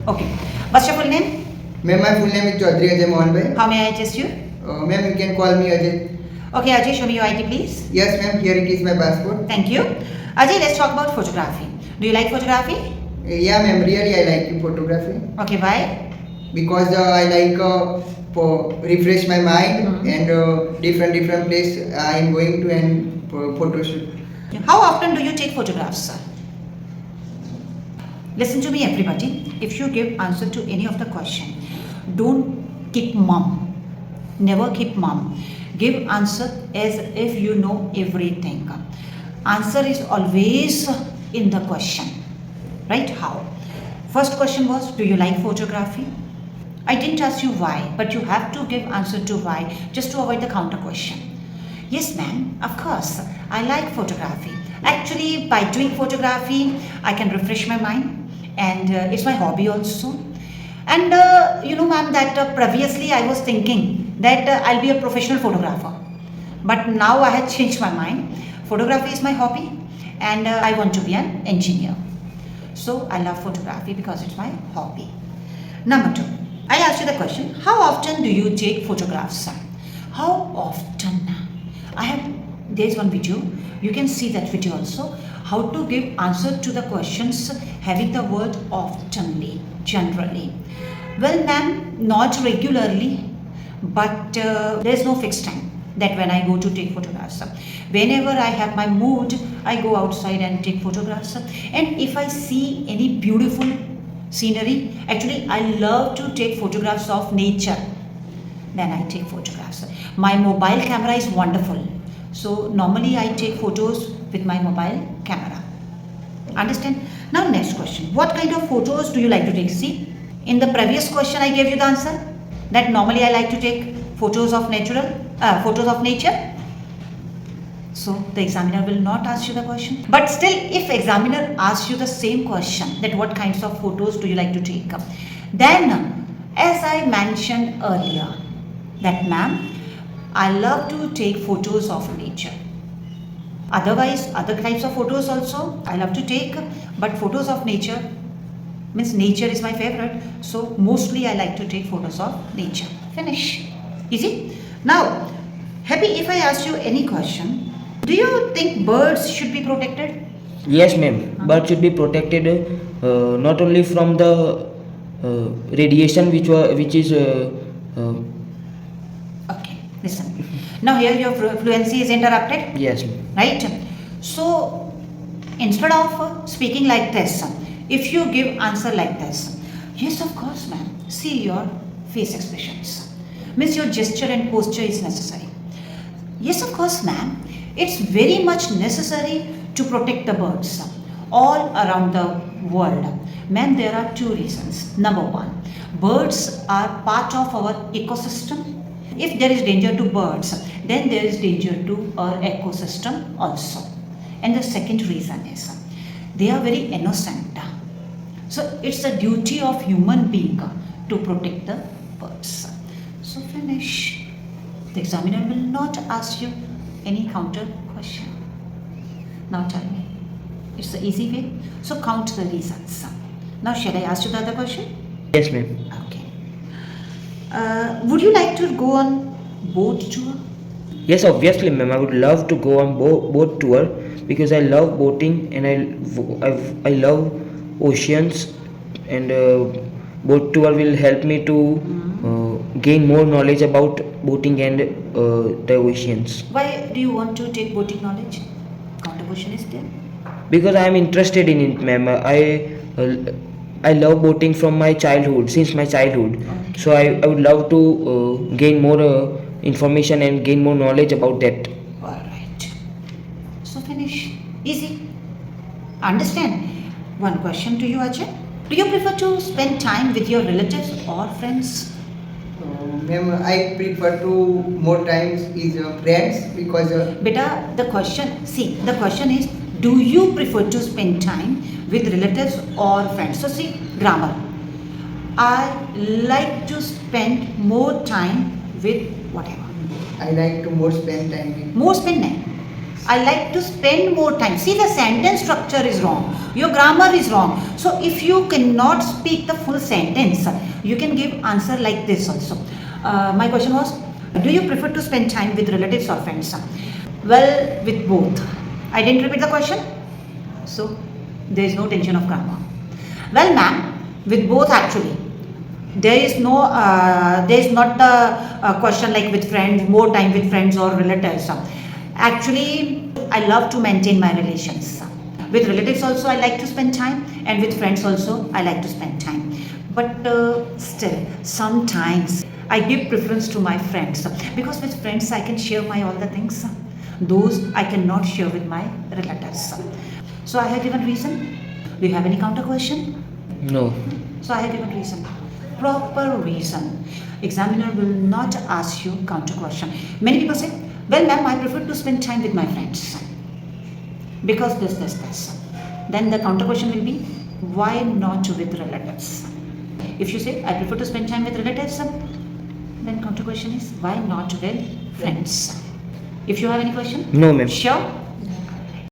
Okay. What's your full name? Ma'am, my full name is Chaudhary Ajay Mohan Bhai. How may I assist you? Ma'am, you can call me Ajay. Okay, Ajay, show me your ID, please. Yes, ma'am, here it is my passport. Thank you. Ajay, let's talk about photography. Do you like photography? Yeah, ma'am, really I like photography Okay, why? because I like refresh my mind and different place I am going to and photo shoot. How often do you take photographs, sir? Listen to me, everybody. If you give answer to any of the question, don't keep mum. Never keep mum. Give answer as if you know everything. Answer is always in the question. Right? How? First question was, do you like photography? I didn't ask you why, but you have to give answer to why just to avoid the counter question. Yes, ma'am, of course. I like photography. Actually, by doing photography, I can refresh my mind and it's my hobby also. And you know, ma'am, that previously I was thinking that I'll be a professional photographer. But now I have changed my mind. Photography is my hobby and I want to be an engineer. So I love photography because it's my hobby. Number two, I asked you the question, how often do you take photographs? How often? There's one video, you can see that video also, how to give answer to the questions having the word oftenly, generally. Well, ma'am, not regularly, but there's no fixed time that when I go to take photographs. Whenever I have my mood, I go outside and take photographs. And if I see any beautiful scenery, actually I love to take photographs of nature, then I take photographs. My mobile camera is wonderful, so normally I take photos with my mobile camera. Understand? Now next question, what kind of photos do you like to take? See, in the previous question I gave you the answer that normally I like to take photos of photos of nature. So the examiner will not ask you the question. But still, if examiner asks you the same question, that what kinds of photos do you like to take, then as I mentioned earlier, that ma'am, I love to take photos of nature. Otherwise, other types of photos also I love to take, but photos of nature means nature is my favorite. So mostly I like to take photos of nature. Finish. Easy. Now, happy if I ask you any question. Do you think birds should be protected? Yes, ma'am. Birds should be protected not only from the radiation which is Okay, listen. Now here your fluency is interrupted. yes, ma'am. Right? So instead of speaking like this, if you give answer like this, yes, of course, ma'am. See your face expressions. Means your gesture and posture is necessary. Yes, of course, ma'am. It's very much necessary to protect the birds all around the world. Ma'am, there are two reasons. Number one, birds are part of our ecosystem. If there is danger to birds, then there is danger to our ecosystem also. And the second reason is they are very innocent. So it's a duty of human being to protect the birds. So finish. The examiner will not ask you any counter question. Now tell me. It's the easy way. So count the reasons. Now shall I ask you the other question? Yes, ma'am. Okay. Would you like to go on boat tour? Yes, obviously, ma'am. I would love to go on boat tour because I love boating and I love oceans, and boat tour will help me to gain more knowledge about boating and the oceans. Why do you want to take boating knowledge? Counter question is there. Because I am interested in it, ma'am. I love boating from my childhood, since my childhood. Okay. So I would love to gain more information and gain more knowledge about that. Alright. So finish. Easy. Understand? One question to you, Ajay. Do you prefer to spend time with your relatives or friends? Ma'am, I prefer to more times is friends because Beta, the question is, do you prefer to spend time with relatives or friends? So see, grammar. I like to spend more time with whatever. I like to more spend time with. More spend nahi. I like to spend more time. See, the sentence structure is wrong. Your grammar is wrong. So if you cannot speak the full sentence, you can give answer like this also. My question was, do you prefer to spend time with relatives or friends? Well, with both. I didn't repeat the question. So there is no tension of grammar. Well, ma'am, with both actually. There is not a question like with friends, more time with friends or relatives. Actually, I love to maintain my relations. With relatives also I like to spend time, and with friends also I like to spend time. But still, sometimes I give preference to my friends, because with friends I can share my all the things. Those I cannot share with my relatives. So I have given reason. Do you have any counter question? No. So I have given reason. Proper reason. Examiner will not ask you counter question. Many people say, well ma'am, I prefer to spend time with my friends. Because this. Then the counter question will be, why not with relatives? If you say, I prefer to spend time with relatives, then counter question is, why not with friends? If you have any question? No, ma'am. Sure?